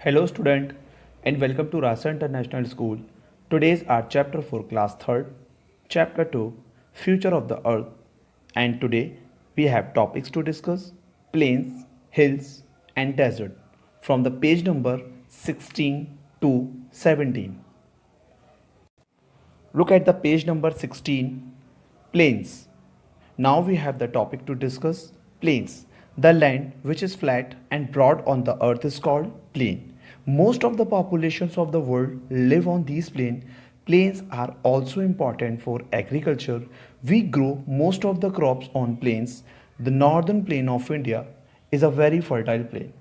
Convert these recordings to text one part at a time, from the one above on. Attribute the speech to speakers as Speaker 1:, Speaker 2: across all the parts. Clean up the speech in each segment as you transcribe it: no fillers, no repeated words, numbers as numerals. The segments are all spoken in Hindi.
Speaker 1: Hello student and welcome to Rasa International School. Today is our chapter for class 3rd, chapter 2, Future of the Earth. And today we have topics to discuss: plains, hills and desert from the page number 16 to 17. Look at the page number 16, plains. Now we have the topic to discuss: plains. The land which is flat and broad on the earth is called plain. Most of the populations of the world live on these plains. Plains are also important for agriculture. We grow most of the crops on plains. The northern plain of India is a very fertile plain.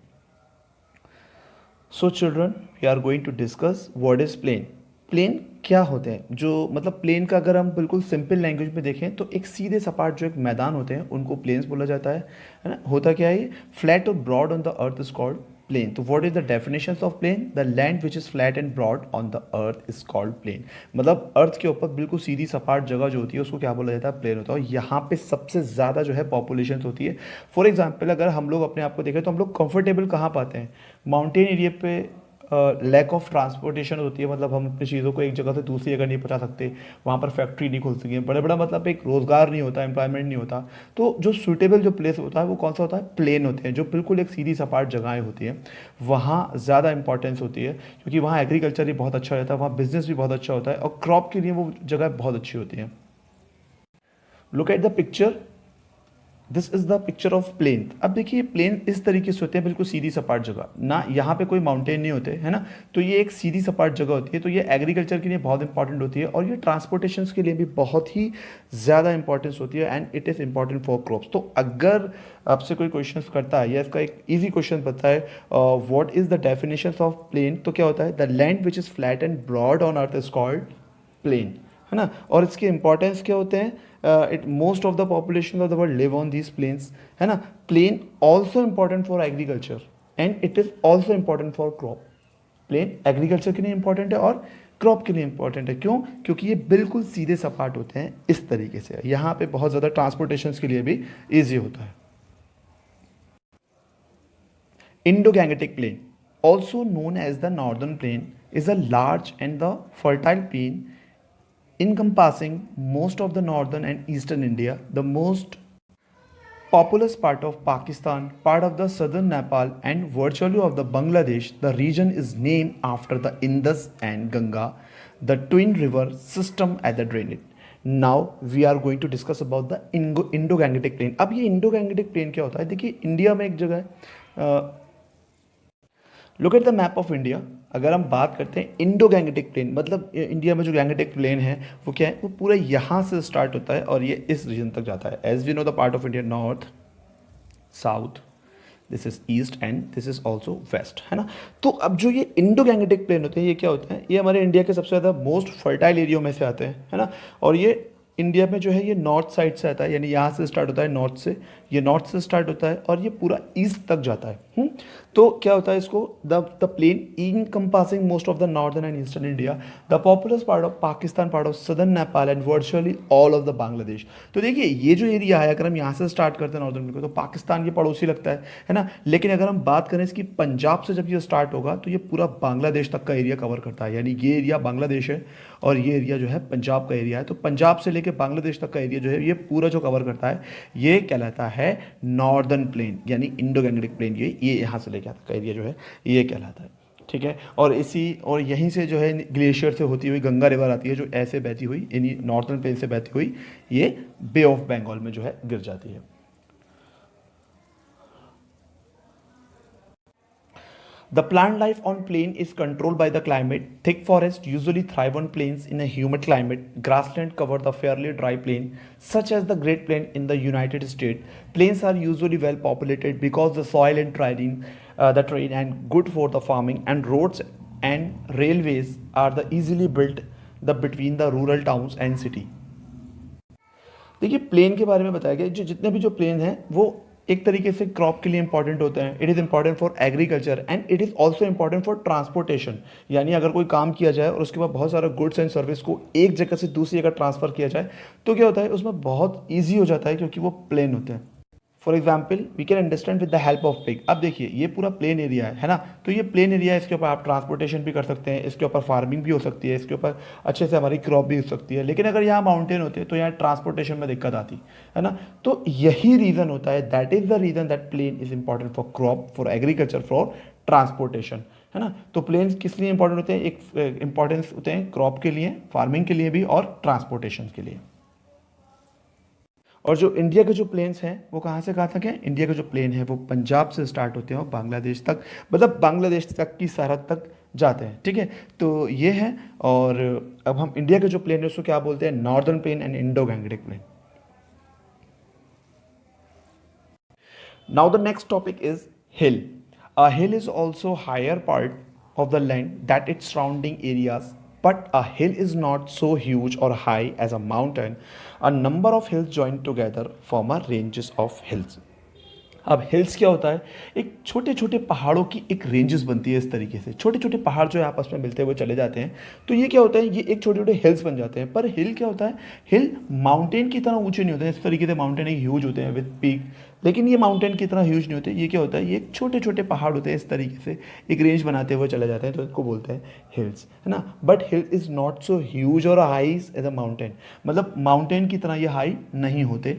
Speaker 1: So children we are going to discuss what is plain. Plain क्या होते हैं? जो मतलब प्लेन का अगर हम बिल्कुल सिंपल लैंग्वेज में देखें तो एक सीधे सपाट जो एक मैदान होते हैं उनको प्लेन्स बोला जाता है ना. होता क्या है? फ्लैट और broad on the earth is called plain. तो what is the definition of plain? The land which is flat and broad on the earth is called plain. मतलब अर्थ के ऊपर बिल्कुल सीधी सपाट जगह जो होती है उसको क्या बोला जाता है? प्लेन होता है. और यहाँ पे सबसे ज़्यादा जो है पॉपुलेशन होती है. फॉर एग्जाम्पल अगर हम लोग अपने आप को देखें तो हम लोग कंफर्टेबल कहाँ पाते हैं? माउंटेन एरिया पे लैक ऑफ ट्रांसपोर्टेशन होती है. मतलब हम अपनी चीज़ों को एक जगह से दूसरी जगह नहीं पहुंचा सकते. वहाँ पर फैक्ट्री नहीं खुल सकी है, बड़े बड़ा मतलब एक रोज़गार नहीं होता, एम्प्लॉयमेंट नहीं होता. तो जो सूटेबल जो प्लेस होता है वो कौन सा होता है? प्लेन होते हैं, जो बिल्कुल एक सीधी सपाट जगहें होती हैं. वहाँ ज़्यादा इंपॉर्टेंस होती है क्योंकि वहाँ एग्रीकल्चर भी बहुत अच्छा रहता है, वहाँ बिजनेस भी बहुत अच्छा होता है और क्रॉप के लिए वो जगह बहुत अच्छी होती है. Look at the picture. This is the picture of plain. अब देखिए प्लेन इस तरीके से होते हैं, बिल्कुल सीधी सपाट जगह ना. यहाँ पे कोई माउंटेन नहीं होते है ना. तो ये एक सीधी सपाट जगह होती है. तो ये एग्रीकल्चर के लिए बहुत इंपॉर्टेंट होती है और ये ट्रांसपोर्टेशन के लिए भी बहुत ही ज़्यादा इंपॉर्टेंस होती है and it is important for crops. तो अगर आपसे कोई क्वेश्चन करता है या इसका एक ईजी क्वेश्चन पता है what is the definition of plain, तो क्या होता है? The land which is flat and broad on earth is called plain, है ना. और इसके इंपॉर्टेंस क्या होते हैं? It most of the population of the world live on these plains, है ना. Plain also important for agriculture and it is also important for crop. Plain agriculture के लिए इंपॉर्टेंट है और क्रॉप के लिए इंपॉर्टेंट है. क्यों? क्योंकि ये बिल्कुल सीधे सपाट होते हैं इस तरीके से. यहाँ पे बहुत ज़्यादा ट्रांसपोर्टेशन के लिए भी ईजी होता है. Indo-Gangetic Plain, also known as the Northern Plain, is a large and the fertile plain encompassing most of the northern and eastern India, the most populous part of Pakistan, part of the southern Nepal, and virtually of the Bangladesh. The region is named after the Indus and Ganga, the twin river system at the drainage. Now we are going to discuss about the Indo-Gangetic Plain. अब ये Indo-Gangetic Plain क्या होता है? देखिए इंडिया में एक जगह है. Look at the map of India. अगर हम बात करते हैं इंडो गैंगेटिक प्लेन, मतलब इंडिया में जो गैंगेटिक प्लेन है वो क्या है? वो पूरा यहाँ से स्टार्ट होता है और ये इस रीजन तक जाता है. As we know the part of India north, south, this is east and this is also west, है ना. तो अब जो ये इंडो गैंगेटिक प्लेन होते हैं ये क्या होते हैं? ये हमारे इंडिया के सबसे ज़्यादा मोस्ट फर्टाइल एरिया में से आते हैं, है ना. और ये इंडिया में जो है ये नॉर्थ साइड से आता है, यानी यहाँ से स्टार्ट होता है नॉर्थ से, ये नॉर्थ से स्टार्ट होता है और ये पूरा ईस्ट तक जाता है. तो क्या होता है इसको? The plain encompassing most of the northern and eastern India, the populous part of Pakistan, part of southern Nepal and virtually all of the Bangladesh. तो देखिए ये जो एरिया है अगर हम यहाँ से स्टार्ट करते हैं नॉर्दर्न को तो पाकिस्तान ये पड़ोसी लगता है ना. लेकिन अगर हम बात करें इसकी पंजाब से जब ये स्टार्ट होगा तो ये पूरा बांग्लादेश तक का एरिया कवर करता है. यानी ये एरिया बांग्लादेश है और ये एरिया जो है पंजाब का एरिया है. तो पंजाब से लेकर बांग्लादेश तक का एरिया जो है ये पूरा जो कवर करता है ये कहलाता है नॉर्दर्न प्लेन, यानी इंडो गैंगेटिक प्लेन. ये यहाँ से लेके आता का एरिया जो है ये कहलाता है. ठीक है. और यहीं से जो है ग्लेशियर से होती हुई गंगा रिवर आती है जो ऐसे बहती हुई यानी नॉर्थर्न प्लेन से बहती हुई ये बे ऑफ बंगाल में जो है गिर जाती है. The plant life on plain is controlled by the climate. Thick forests usually thrive on plains in a humid climate. Grassland cover the fairly dry plain, such as the Great Plain in the United States. Plains are usually well populated because the soil and terrain and good for the farming, and roads and railways are the easily built between the rural towns and city. देखिए प्लेन के बारे में बताया गया. जितने भी जो प्लेन हैं वो एक तरीके से क्रॉप के लिए इंपॉर्टेंट होते हैं. It is important for agriculture and it is also important for transportation. यानी अगर कोई काम किया जाए और उसके बाद बहुत सारा गुड्स एंड सर्विस को एक जगह से दूसरी जगह ट्रांसफ़र किया जाए तो क्या होता है उसमें बहुत ईजी हो जाता है क्योंकि वो प्लेन होते हैं. For example we can understand with the help of pig. अब देखिए ये पूरा प्लेन एरिया है ना, तो ये प्लेन एरिया है, इसके ऊपर आप ट्रांसपोर्टेशन भी कर सकते हैं, इसके ऊपर फार्मिंग भी हो सकती है, इसके ऊपर अच्छे से हमारी क्रॉप भी हो सकती है। लेकिन अगर यहाँ माउंटेन होते हैं तो यहाँ ट्रांसपोर्टेशन में दिक्कत आती है ना। तो यही रीज़न होता है, that is the reason that plain is important for crop, for agriculture, for transportation, है ना। तो प्लेन्स किस लिए इंपॉर्टेंट होते हैं, एक इंपॉर्टेंस होते हैं क्रॉप के लिए, फार्मिंग के लिए भी और ट्रांसपोर्टेशन के लिए। और जो इंडिया के जो प्लेन्स हैं वो कहाँ से कहाँ तक हैं, इंडिया के जो प्लेन है वो पंजाब से स्टार्ट होते हैं और बांग्लादेश तक, मतलब बांग्लादेश तक की सरहद तक जाते हैं, ठीक है। तो ये है। और अब हम इंडिया के जो प्लेन है उसको क्या बोलते हैं, northern plain and Indo Gangetic plain. Now the next topic is hill. A hill is also higher part of the land that its surrounding areas, but a hill is not so huge or high as a mountain. A number of hills join together form a ranges of hills. अब हिल्स क्या होता है, एक छोटे छोटे पहाड़ों की एक रेंजेस बनती है। इस तरीके से छोटे छोटे पहाड़ जो है आपस में मिलते हैं वो चले जाते हैं, तो ये क्या होता है, ये एक छोटे छोटे हिल्स बन जाते हैं। पर हिल क्या होता है, हिल माउंटेन की तरह ऊंचे नहीं होते हैं। इस तरीके से माउंटेन एक ह्यूज होते हैं विद पीक, लेकिन ये माउंटेन की तरह ह्यूज नहीं होते। ये क्या होता है, ये एक छोटे छोटे पहाड़ होते हैं, इस तरीके से एक रेंज बनाते हुए चले जाते हैं, तो इसको बोलते हैं हिल्स, है ना। But hill is not so huge और हाई एज अ माउंटेन, मतलब माउंटेन की तरह ये हाई नहीं होते।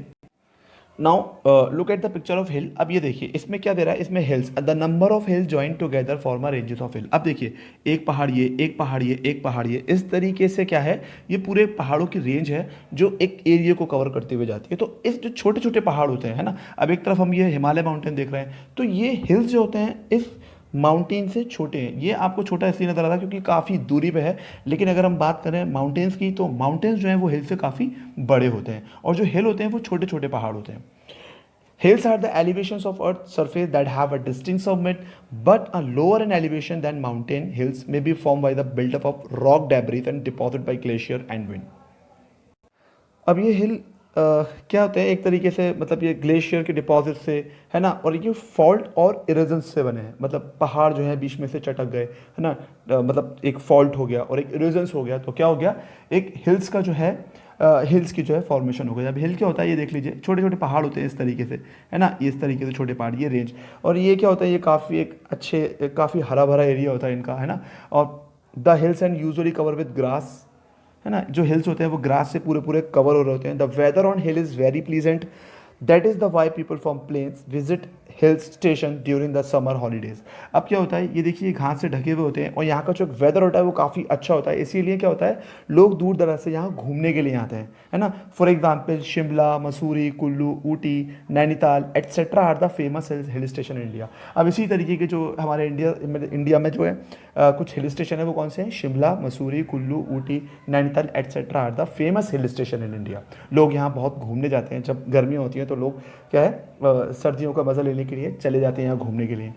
Speaker 1: Now look at the picture of hill. अब ये देखिए इसमें क्या दे रहा है, इसमें hills, the number of hills join together form a ranges of hill. अब देखिए एक पहाड़ ये, एक पहाड़ ये, एक पहाड़ ये, इस तरीके से क्या है, ये पूरे पहाड़ों की रेंज है जो एक एरिया को कवर करते हुए जाती है। तो इस जो छोटे छोटे पहाड़ होते हैं, है ना, अब एक तरफ हम ये हिमालय माउंटेन देख रहे हैं, तो ये हिल्स जो होते हैं इस माउंटेन से छोटे हैं। ये आपको छोटा इसलिए नजर आ रहा है क्योंकि काफ़ी दूरी पे है, लेकिन अगर हम बात करें माउंटेन्स की तो माउंटेन्स जो हैं वो हिल से काफ़ी बड़े होते हैं, और जो हिल होते हैं वो छोटे छोटे पहाड़ होते हैं। Hills are the elevations of Earth's surface that have a distinct summit, but are lower in elevation than mountain. Hills may be formed by the buildup of rock debris and deposited by glacier and wind. अब ये हिल क्या होते हैं, एक तरीके से मतलब ये ग्लेशियर के डिपॉजिट से, है ना, और ये फॉल्ट और इरोजन से बने हैं। मतलब पहाड़ जो है बीच में से चटक गए, है ना, मतलब एक फॉल्ट हो गया और एक इरोजन्स हो गया, तो क्या हो गया, एक हिल्स का जो है हिल्स की जो है फॉर्मेशन हो गया। अब हिल क्या होता है, ये देख लीजिए छोटे छोटे पहाड़ होते हैं इस तरीके से, है ना, इस तरीके से छोटे पहाड़, ये रेंज। और ये क्या होता है, ये काफ़ी एक अच्छे काफ़ी हरा भरा एरिया होता है इनका, है ना। और the hills and usually cover with grass, है ना, जो हिल्स होते हैं वो ग्रास से पूरे पूरे कवर हो रहे होते हैं। The weather on hill is very pleasant, that is the why people from plains visit hill station during the summer holidays. अब क्या होता है, ये देखिए घास से ढके हुए होते हैं और यहाँ का जो वेदर होता है वो काफ़ी अच्छा होता है, इसीलिए क्या होता है, लोग दूर दराज से यहाँ घूमने के लिए आते हैं, है ना। For example Shimla, Mussoorie, Kullu, Ooty, Nainital etcetera are the famous hill station in India. अब इसी तरीके के जो हमारे इंडिया में जो है कुछ हिल स्टेशन है वो कौन से हैं, Shimla, Mussoorie, Kullu, Ooty, Nainital etcetera are the famous hill station in India. लोग यहाँ बहुत घूमने जाते हैं, जब गर्मियाँ होती हैं तो लोग क्या है सर्दियों का मजा लेने के लिए चले जाते हैं यहाँ घूमने के लिए।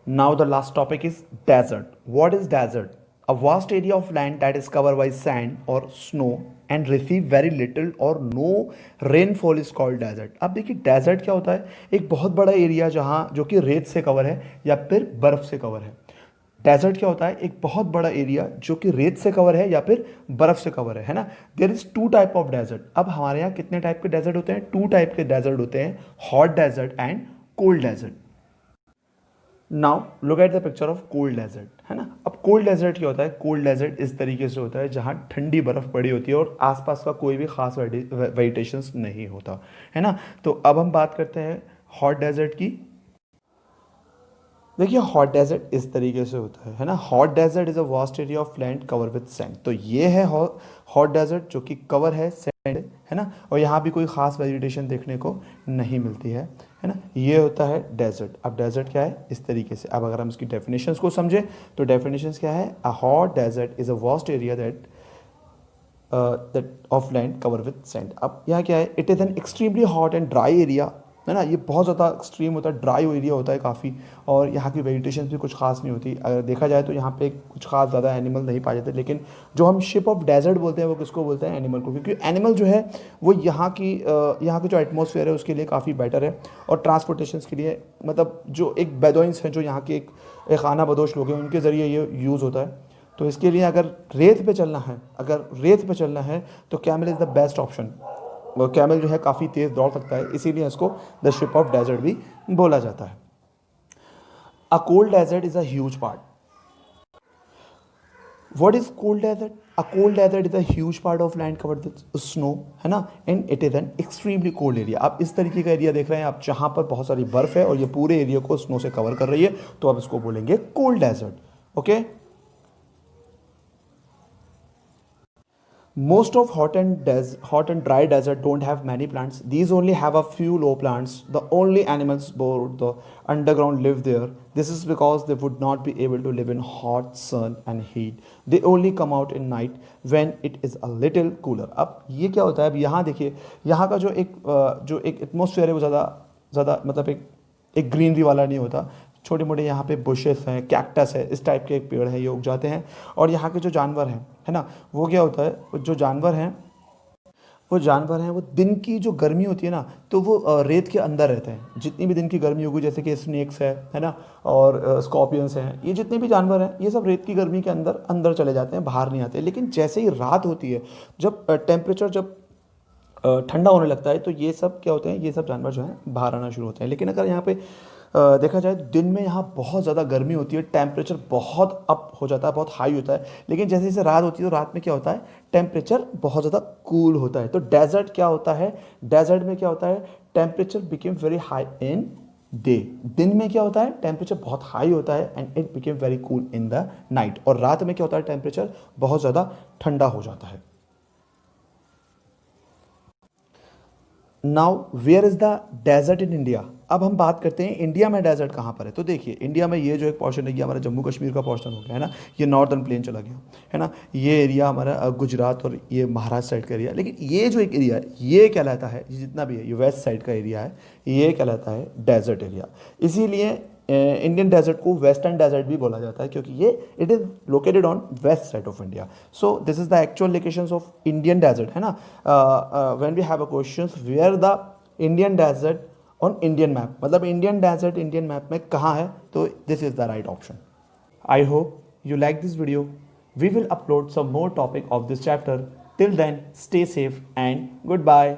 Speaker 1: Now the last topic is desert. What is desert? A vast area of land that is covered by sand और snow and receive very little और no rainfall is called desert. अब देखिए डेजर्ट क्या होता है, एक बहुत बड़ा एरिया जहाँ जो कि रेत से कवर है या फिर बर्फ से कवर है। डेजर्ट क्या होता है, एक बहुत बड़ा एरिया जो कि रेत से कवर है या फिर बर्फ से कवर है ना। There is two type of desert. अब हमारे यहाँ कितने टाइप के डेजर्ट होते हैं, टू टाइप के डेजर्ट होते हैं, hot desert and cold desert. Now look at the picture of cold desert, है ना। अब कोल्ड डेजर्ट क्या होता है, कोल्ड डेजर्ट इस तरीके से होता है जहाँ ठंडी बर्फ पड़ी होती है और आसपास का कोई भी खास वेजिटेशंस नहीं होता, है ना। तो अब हम बात करते हैं हॉट डेजर्ट की। देखिए हॉट डेजर्ट इस तरीके से होता है ना। Hot desert is a vast area of land cover with sand. तो ये है हॉट डेजर्ट जो कि कवर है सैंड, है ना, और यहाँ भी कोई खास वेजिटेशन देखने को नहीं मिलती है ना। ये होता है डेजर्ट। अब डेजर्ट क्या है, इस तरीके से। अब अगर हम इसकी डेफिनेशंस को समझें तो डेफिनेशंस क्या है, a hot desert is a vast area that of land cover with sand. अब यहाँ क्या है, it is an extremely hot and dry area, है ना। ये बहुत ज़्यादा एक्सट्रीम होता है, ड्राई एरिया होता है काफ़ी, और यहाँ की वेजिटेशन भी कुछ खास नहीं होती। अगर देखा जाए तो यहाँ पे कुछ खास ज़्यादा एनिमल नहीं पाए जाते। लेकिन जो हम शिप ऑफ डेजर्ट बोलते हैं वो किसको बोलते हैं, एनिमल को, क्योंकि एनिमल जो है वो यहाँ की जो एटमॉस्फेयर है उसके लिए काफ़ी बेटर है, और ट्रांसपोर्टेशन के लिए मतलब जो एक बेदोइंस हैं जो यहाँ के एक खाना बदोश लोग हैं उनके ज़रिए ये यूज़ होता है। तो इसके लिए अगर रेत पे चलना है तो camel is the best option. Camel जो है काफ़ी तेज़ दौड़ सकता है, इसीलिए इसको द शिप ऑफ डेजर्ट भी बोला जाता है. A cold desert is a huge part. What is cold desert? A cold desert is a huge part of land covered with snow, है ना, and it is an extremely cold area. आप इस तरीके का एरिया देख रहे हैं आप जहाँ पर बहुत सारी बर्फ़ है और ये पूरे एरिया को स्नो से कवर कर रही है, तो आप इसको बोलेंगे cold desert. Okay. Most of hot and dry desert don't have many plants. These only have a few low plants. The only animals bored the underground live there. This is because they would not be able to live in hot sun and heat. They only come out in night when it is a little cooler. अब ये क्या होता है, अब यहाँ देखिए, यहाँ का जो एक एटमोसफेयर है वो ज़्यादा ज़्यादा मतलब एक ग्रीनरी वाला नहीं होता. छोटे मोटे यहाँ पे बुशेस हैं, कैक्टस है, इस टाइप के एक पेड़ हैं, ये उग जाते हैं. और यहाँ के जो जानवर हैं, है ना, वो क्या होता है, जो जानवर हैं वो दिन की जो गर्मी होती है ना, तो वो रेत के अंदर रहते हैं. जितनी भी दिन की गर्मी होगी, जैसे कि स्नेक्स है ना, और स्कॉर्पियंस हैं, ये जितने भी जानवर हैं ये सब रेत की गर्मी के अंदर अंदर चले जाते हैं, बाहर नहीं आते. लेकिन जैसे ही रात होती है, जब टेम्परेचर जब ठंडा होने लगता है, तो ये सब क्या होते हैं, ये सब जानवर जो हैं बाहर आना शुरू होते हैं. लेकिन अगर यहाँ पे देखा जाए, दिन में यहाँ बहुत ज़्यादा गर्मी होती है, टेम्परेचर बहुत अप हो जाता है, बहुत हाई होता है. लेकिन जैसे जैसे रात होती है, तो रात में क्या होता है, टेम्परेचर बहुत ज़्यादा कूल होता है. तो डेजर्ट क्या होता है, डेजर्ट में क्या होता है, temperature became very high in day. दिन में क्या होता है, टेम्परेचर बहुत हाई होता है and it became very cool in the night. और रात में क्या होता है, टेम्परेचर बहुत ज़्यादा ठंडा हो जाता है. Now where is the desert in India. अब हम बात करते हैं इंडिया में डेजर्ट कहाँ पर है. तो देखिए, इंडिया में ये जो एक पोर्शन है, ये हमारा जम्मू कश्मीर का पोर्शन हो गया है ना, ये नॉर्दर्न प्लेन चला गया है ना, ये एरिया हमारा गुजरात और ये महाराष्ट्र साइड का एरिया. लेकिन ये जो एक एरिया है, ये कहलाता है, ये जितना भी है, ये वेस्ट साइड का एरिया है, ये कहलाता है डेजर्ट एरिया. इसीलिए इंडियन डेजर्ट को वेस्टर्न डेजर्ट भी बोला जाता है, क्योंकि ये it is located on west side of India. So this is the actual locations of Indian desert, है ना. When we have a question where the Indian desert on Indian map, मतलब इंडियन डेजर्ट इंडियन मैप में कहाँ है, तो this is the right option. I hope you like this video. We will upload some more topic of this chapter. Till then, stay safe and goodbye.